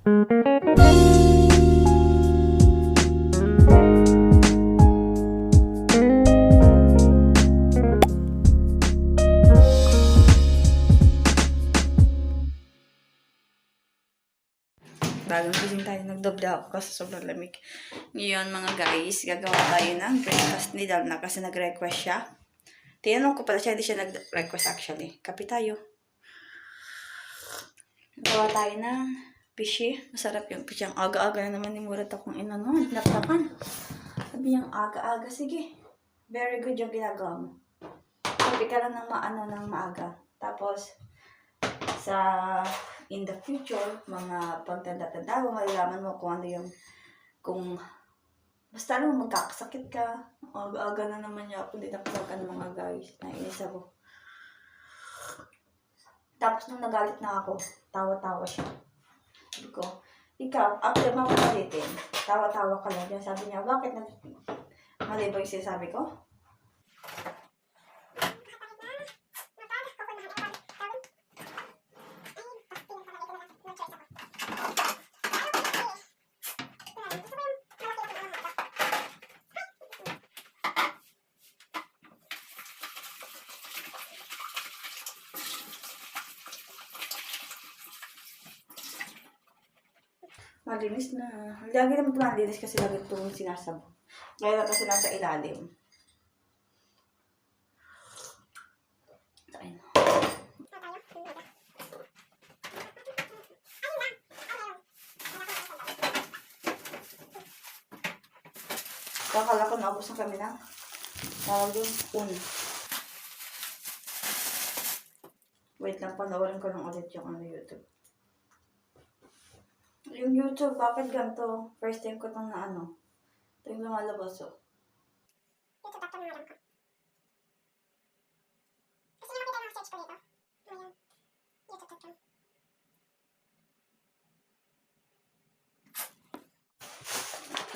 Bagong gising tayo, nagdoble ako kasi sobrang lamig. Ngayon mga guys, gagawa tayo ng breakfast ni Dalna kasi nag-request siya. Tinanong ko pala siya, hindi siya nag-request actually. Kape tayo. Gawa tayo ng pishi. Masarap yung pishi. Ang aga-aga na naman ni Murat akong inanon. Naptapan. Sabi niyang aga-aga. Sige. Very good yung ginagawa mo. Sabi ka lang ng maaga. Tapos, in the future, mga pagtanda-tanda mo, malalaman mo kung ano yung, basta alam mo, magkakasakit ka. Aga-aga na naman niya ako, hindi nakasaka ng mga guys. Nainis ako. Tapos nung nagalit na ako, tawa-tawa siya. Sabi ko, ikaw, after mapapalitin, tawa-tawa ka lang. Sabi niya, bakit mali ba yung sinasabi ko? Malinis na. Lagi naman ito malinis kasi lagi itong sinasabog. Ngayon na kasi nasa ilalim. Ayun. Kakala ko naubos na kami ng tawag yung spoon. Wait lang, panoorin ko lang ulit yung YouTube. Yung YouTube, bakit ganito? First time ko itong ito yung lumalabas oh. YouTube, bakit naman ko? Kasi nakita ng search ko dito. Ngayon, YouTube.com.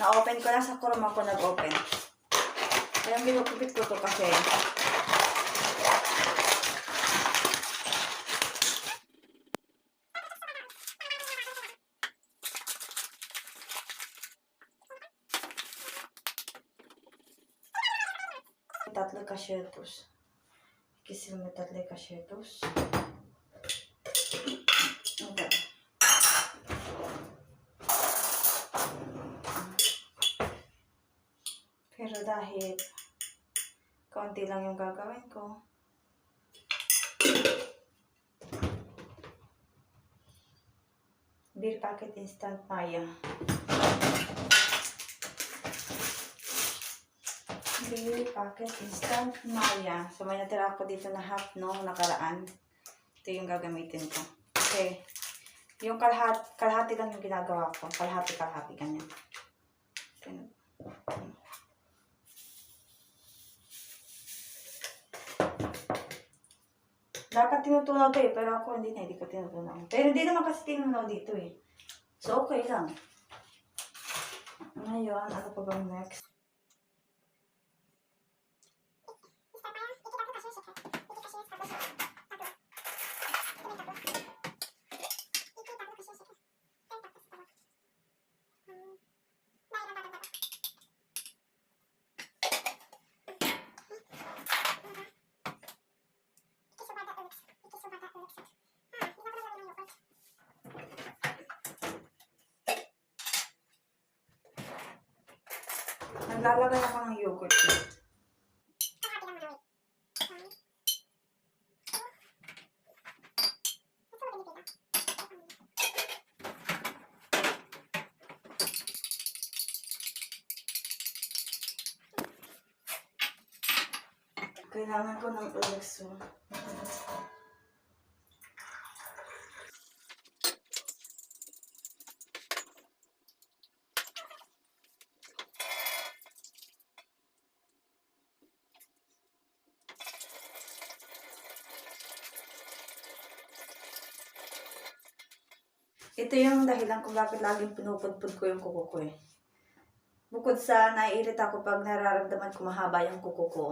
Na-open ko lang sa Chrome ako nag-open. Kaya binukupit ko to kasi tatlo kasyetos. Kisil mo tatlo kasyetos. Okay. Pero dahil konti lang yung gagawin ko, beer packet instant maya. Beer packet instant maya. So may natira ako dito na half nung nakaraan. Ito yung gagamitin ko. Okay. Yung kalahati lang yung ginagawa ko. Kalahati, ganyan. Dapat tinutunaw to eh, pero ako hindi ko tinutunaw. Pero hindi naman kasi tinutunaw dito eh. So okay lang. Ngayon, ano pa bang next? Naglalagay ako ng yogurt. Kailangan ko ng elixir. Ito yung dahilan kung bakit laging pinupudpud ko yung kuko ko eh. Bukod sa naiirita ko pag nararamdaman ko mahaba yung kuko ko.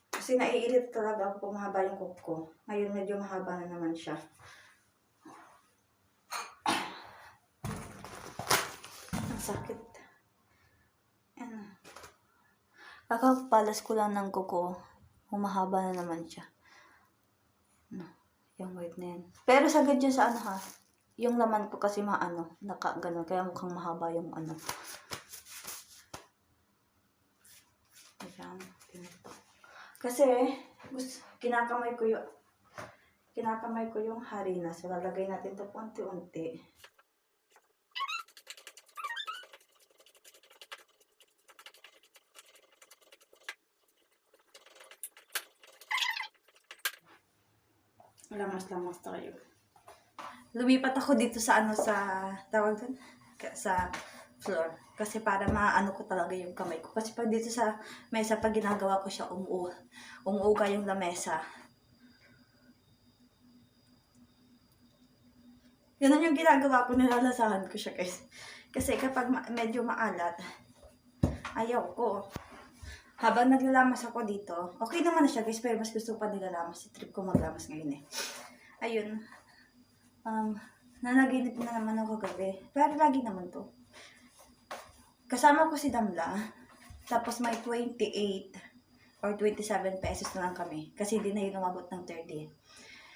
Kasi naiirita talaga ako pag mahaba yung kuko ko. Ngayon medyo mahaba na naman siya. Sakit. Ano. Kakapalas ko lang ng kuko. Humahaba na naman siya. Ano. Yung white na yan. Pero sagad yun sa ano ha. Yung laman ko kasi maano. Naka-ganon. Kaya mukhang mahaba yung ano. Ayan. Kasi, kinakamay ko yung harina. So, lalagay natin ito unti-unti. Lamas-lamas tayo. Lumipat ako dito sa tawag doon? Sa floor. Kasi para maano ko talaga yung kamay ko. Kasi pag dito sa mesa, pag ginagawa ko siya, umuuga yung lamesa. Ganun yung ginagawa ko, nilalasahan ko siya guys. Kasi kapag medyo maalat, ayaw ko. Habang naglalamas ako dito, okay naman na siya guys, pero mas gusto pa nilalamas. Trip ko maglamas ngayon eh. Ayun. Nanaginip na naman ako gabi. Pero lagi naman to. Kasama ko si Damla. Tapos may 28 or 27 pesos na lang kami. Kasi hindi na yun umabot ng 30.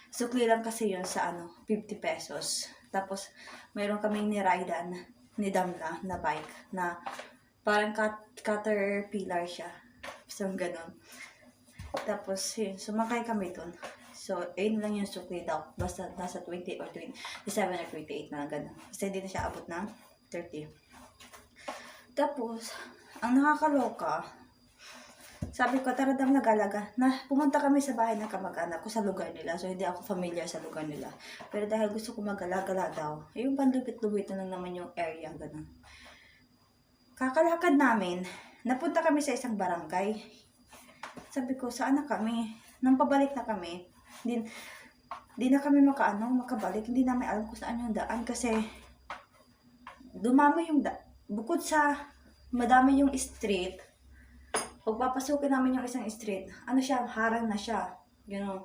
Sukli lang kasi yun sa 50 pesos. Tapos mayroon kaming niridan ni Damla na bike na parang caterpillar siya. So ganun. Tapos yun, sumakay kami dun. So, ayun lang yung sukli daw. Basta nasa 20 or 27 or 28 na gano'n. Kasi hindi na siya abot ng 30. Tapos, ang nakakaloka, sabi ko, tara dam nagalaga. Pumunta kami sa bahay ng kamag-anak ko sa lugar nila. So, hindi ako familiar sa lugar nila. Pero dahil gusto ko magala-gala daw, yung pandubit-lubit na lang naman yung area, gano'n. Kakalakad namin, napunta kami sa isang barangay. Sabi ko, saan na kami? Nang pabalik na kami, Hindi na kami makabalik. Hindi namin alam kung saan yung daan kasi dumami yung bukod sa madami yung street, pag papasukin namin yung isang street, harang na siya. Gano'n.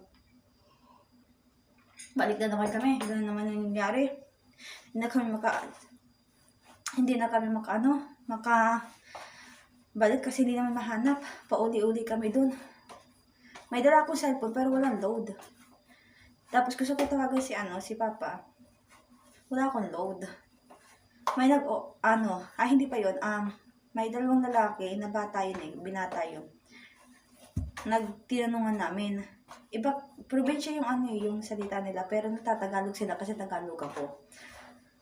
Balik na naman kami. Gano'n naman yung nangyari. Hindi na kami balik kasi hindi naman mahanap. Pauli-uli kami dun. May dala akong cellphone pero walang load. Tapos gusto ko tawagan si Papa. Wala akong load. May hindi pa yun. May dalawang lalaki na bata yun binata yun. Nagtinanungan namin. Probinsya yung salita nila, pero nagtatagalog sila kasi Tagalog ako.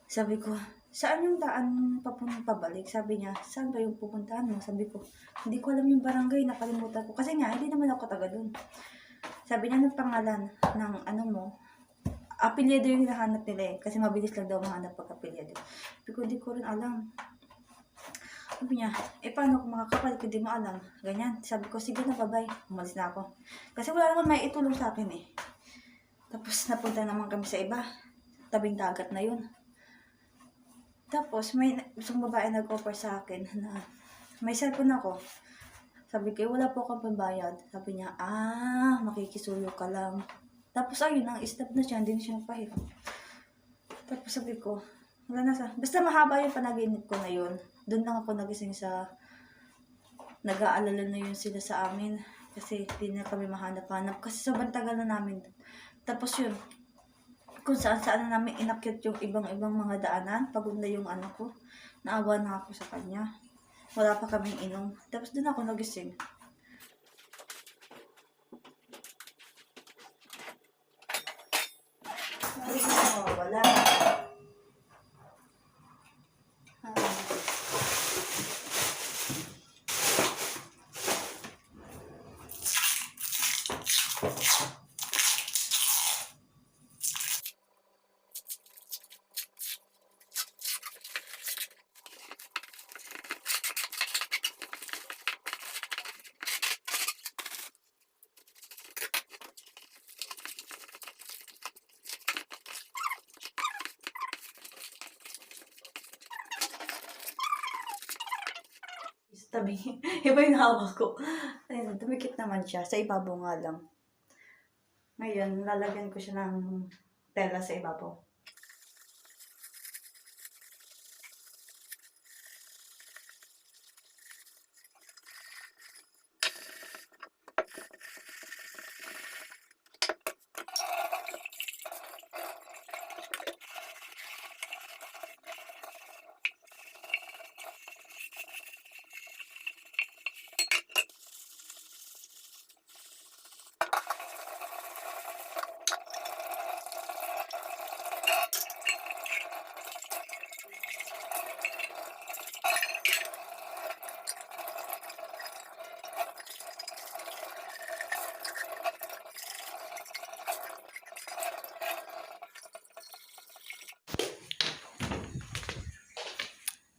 Sabi ko, saan yung daan pabalik? Sabi niya, saan ba yung pupuntahan mo? Sabi ko, hindi ko alam yung barangay, nakalimutan ko. Kasi nga, hindi naman ako taga dun. Sabi niya ng pangalan ng apelyido yung hinahanap nila eh. Kasi mabilis lang daw mahanap pag apelyido. Sabi ko, hindi ko rin alam. Sabi niya, paano kung makakapal kung di mo alam? Ganyan. Sabi ko, sige na, bye-bye. Umalis na ako. Kasi wala naman may itulong sa akin eh. Tapos napunta naman kami sa iba. Tabing dagat na yun. Tapos may isang babae nag-offer sa akin na may cellphone ako. Sabi ko, wala po akong pambayad. Sabi niya, makikisuyo ka lang. Tapos ayun, stop na siya, hindi na siya nagpahiram. Tapos sabi ko, basta mahaba yung panaginip ko na yun. Doon lang ako nagising nag-aalala na yun sila sa amin. Kasi hindi na kami mahanap-hanap. Kasi sobrang tagal na namin. Tapos yun, kung saan-saan na namin inakyat yung ibang mga daanan. Pagod na yung ko. Naawa na ako sa kanya. Wala pa kaming inom. Tapos doon ako nagising. Wala. Tabi, iba yung hawak ko. Ayun, tumikit naman siya. Sa ibabaw nga lang. Ngayon, lalagyan ko siya ng tela sa ibabaw.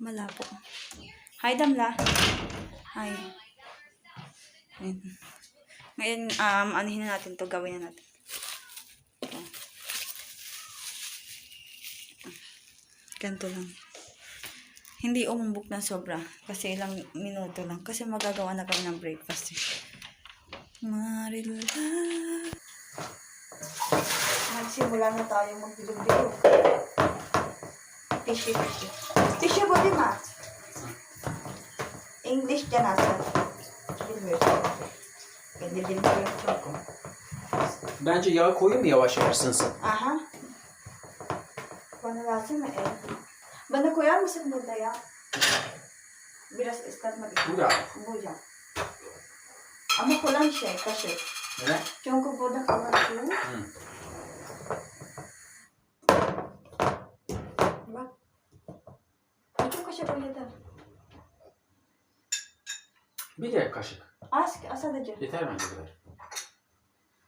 Malabo. Hi, Damla. Hi. Ayan. Ngayon, anuhin na natin to, gawin na natin. Ito. Ganito lang. Hindi umumbok na sobra. Kasi ilang minuto lang. Kasi magagawa na kami ng breakfast. Marila. Nagsimula na tayo magbilog-bilog. Tissue. Tissue ba, di ma? English dyan nasa. Dilim ko yung choco. Bence yağı koyayım yavaş yavaş ısınsın. Aha. Bana lazım mı el? Bana koyar mısın burada ya? Biraz ıslatmak için. Bu da. Bu ya. Ama kalan şey, kaşık. Neden? Çünkü burada kalan su. Hı. Bak. Küçük kaşık o yeter. Bir de kaşık. Az, sadece. Yeter bence bu kadar.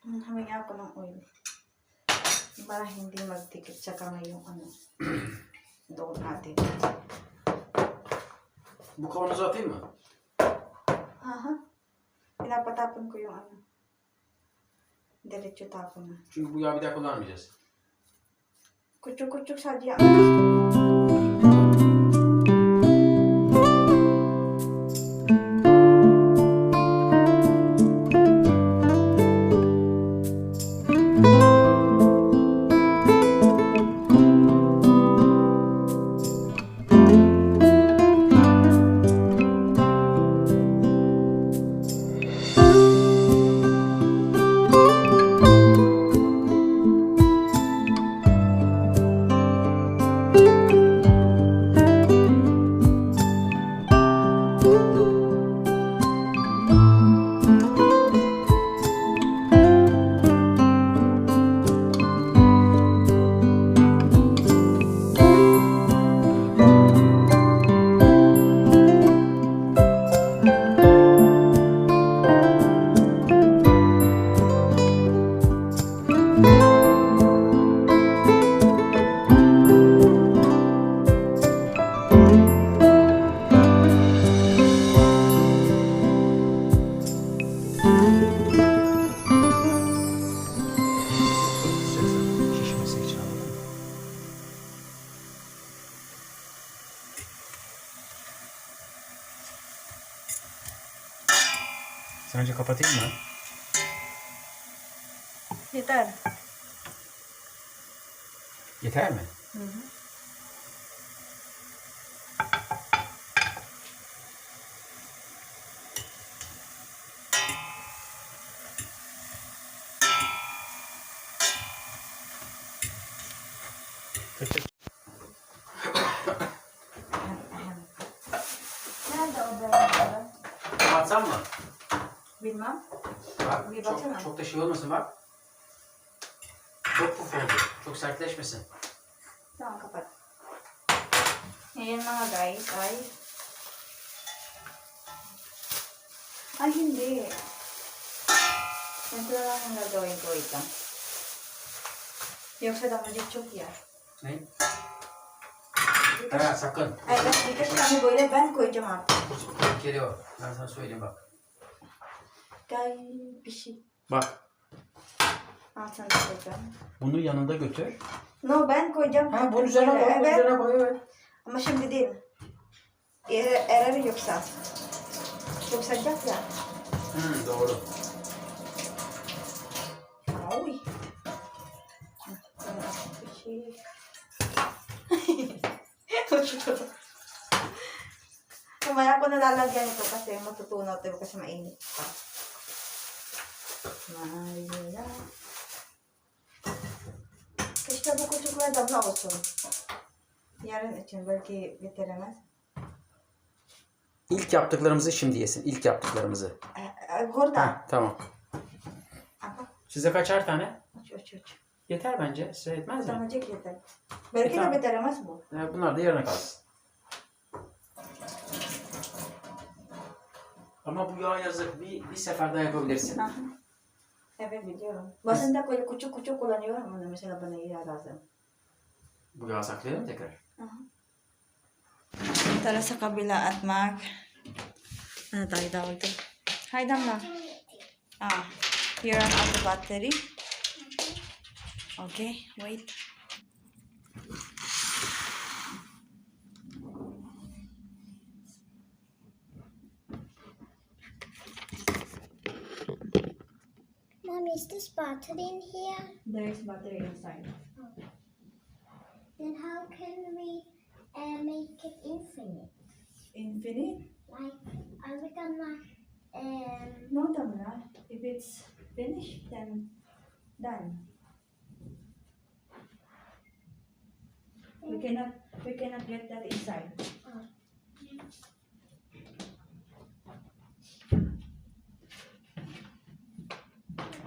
Humingi ako ng oil. Para hindi magtikit tsaka na yung ano. Doon natin. Bu kavanozu atayım mı? Aha. Pinapatapon ko yung ano. Diretso tapon na. Çünkü bu yağı bir daha kullanmayacağız. Kutsuk-kutsuk sadya. Şişmesi için anladın mı? Sence kapatayım mı? Yeter. Yeter mi? Hı hı. Tık tık. Nerede o böyle? Kapatsam mı? Bilmem. Bak Bir baksana. çok da şey olmasın bak. Çok puf oldu. Çok sertleşmesin. Tamam, kapat. Ayan mga guys, ay hindi. Ganito na lang ang gagawin ko ito. Yung sa damali çok ya. Ne? Birkaç, Ha sakın. ay, birkaç tane böyle ben koyacağım artık. Geliyor. Ben sana söyleyeyim bak. Gay bir şey. Bak. Altına koyacağım. Bunu yanında götür. No, ben koyacağım. Ha bunun üzerine koy. Bunun Evet. üzerine koy. Evet. Ama şimdi değil. Erer yoksa. Çok sıcak ya. Doğru. Ay. Bir şey. Mamaya ko nalalagyan ito kasi matutunaw ito kasi mainit pa. Marila. İşte bu küçükler damla olsun. Yarın için belki bitiremez. İlk yaptıklarımızı şimdi yesin. İlk yaptıklarımızı. Burada. Ha tamam. Ama Size kaçar tane? aç. Yeter bence. Size yetmez mi? Tanecek yeter. Belki de Tamam. bitiremez bu. Bunlar da yarına kalsın. Ama bu yağ yazık. Bir sefer daha yapabilirsin. Aha. Evet biliyorum. Bazen de böyle küçük kullanıyorum onu mesela bana iyi lazım. Bu yağı saklayalım tekrar. Aha. Tara sa kabila at ano tayo tawag to? Hi, Damla. You run out of battery? Okay, wait. Mom, is this battery in here? There is battery inside. Then how can we make it infinite? Infinite? Like, are we gonna No, Damla. If it's finished, then done. We cannot get that inside.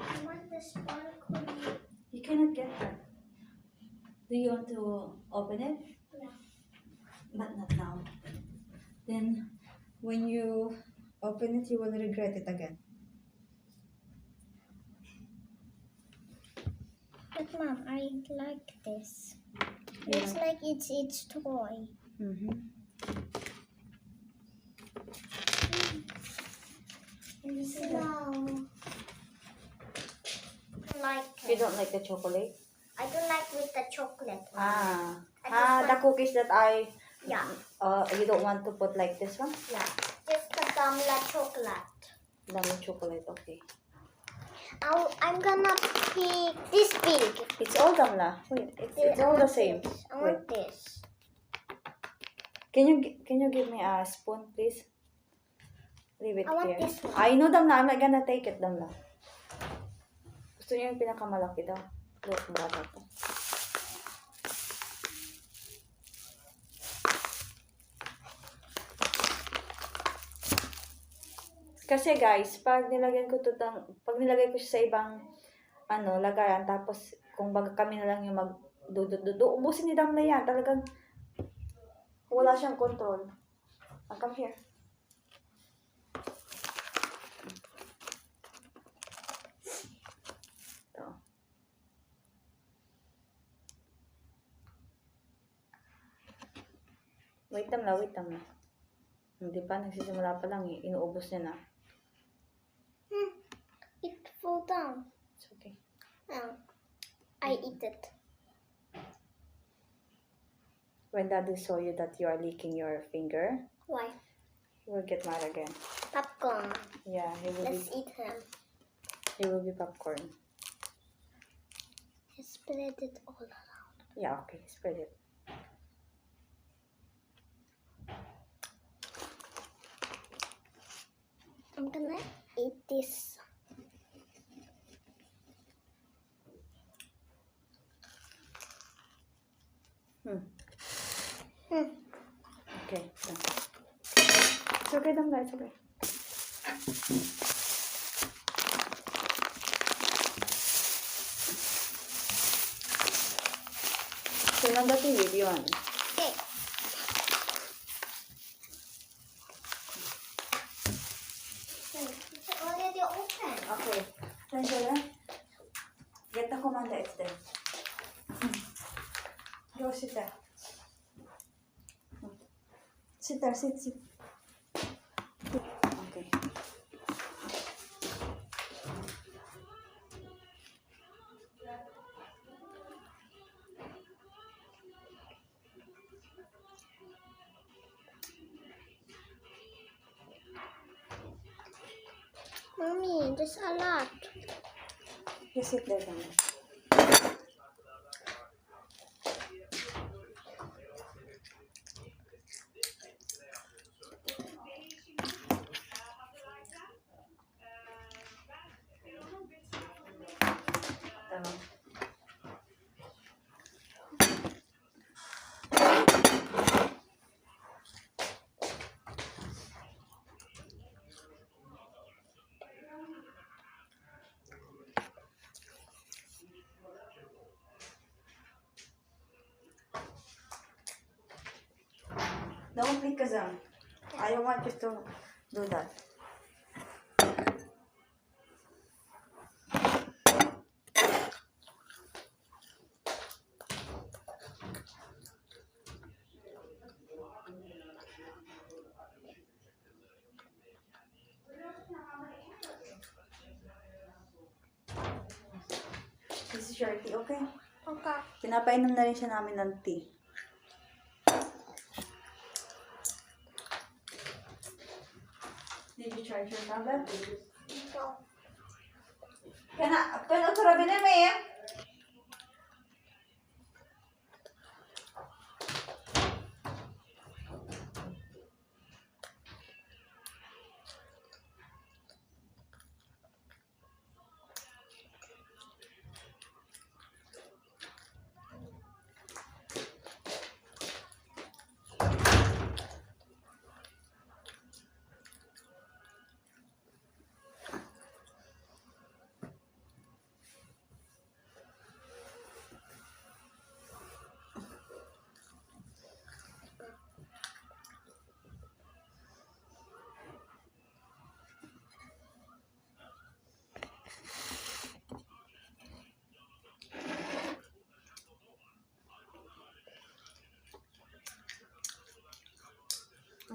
I want the sparkle. You cannot get that. Do you want to open it? Yeah. But not now. Then, when you open it, you will regret it again. But Mom, I like this. Yeah. It's like it's toy. Mm-hmm. No. Like You don't like the chocolate? I don't like with the chocolate. Ah. I just The want- cookies that Yeah, you don't want to put like this one? yeah. Just the Gamla chocolate. Lemon chocolate, okay. I'm gonna pick this big. It's all Damla. Wait, it's I all the want same. this. I Wait. want this. Can you give me a spoon, please? Leave it I want here. this one. I know, Damla. I'm not gonna take it, Damla. Gusto niyo yung pinakamalaki daw. Look, bata to. Kasi guys, pag nilagay ko siya sa ibang lagayan, tapos kung baga kami na lang yung ubusin ni Damla yan. Talagang wala siyang control. Come here. Ito. Wait lang. Hindi pa, nagsisimula pa lang eh. Inuubos niya na. It fall down. It's okay. I eat it. When Daddy saw you that you are licking your finger, Why? he will get mad again. Popcorn. Yeah, Let's eat him. he will be popcorn. Spread it all around. Yeah, okay, spread it. I'm gonna eat this. Okay, done. It's okay, Damla, it's okay. Turn on the TV if you want. Okay. It's already open. Okay. Angela, get the commander, it's there. Go sit there. Sit there, sit. Okay. Mommy, there's a lot. You sit there, Damla. Don't click Kazam. I don't want you to do that. This is your tea, okay? Okay. Pinapainom na rin siya namin ng tea. Did you charge your tablet? No. Kan utara bineme.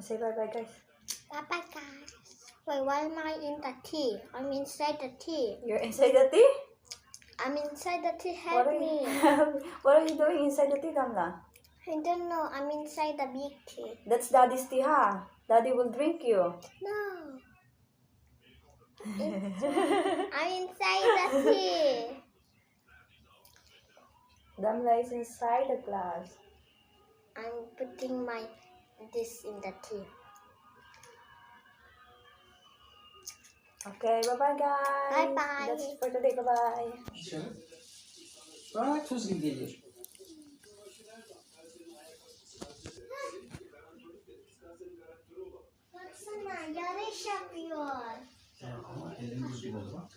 Say bye-bye, guys. Bye-bye, guys. Wait, why am I in the tea? I'm inside the tea. You're inside the tea? I'm inside the tea. What Help are me. What are you doing inside the tea, Damla? I don't know. I'm inside the big tea. That's Daddy's tea, ha? Daddy will drink you. No. I'm inside the tea. Damla is inside the glass. I'm putting this in the tea. Okay, bye-bye, guys. Bye-bye. That's it for today. Bye-bye. Bak tuz gibi geliyor. Baksana yarış yapıyor. Ama elimiz gibi oldu bak.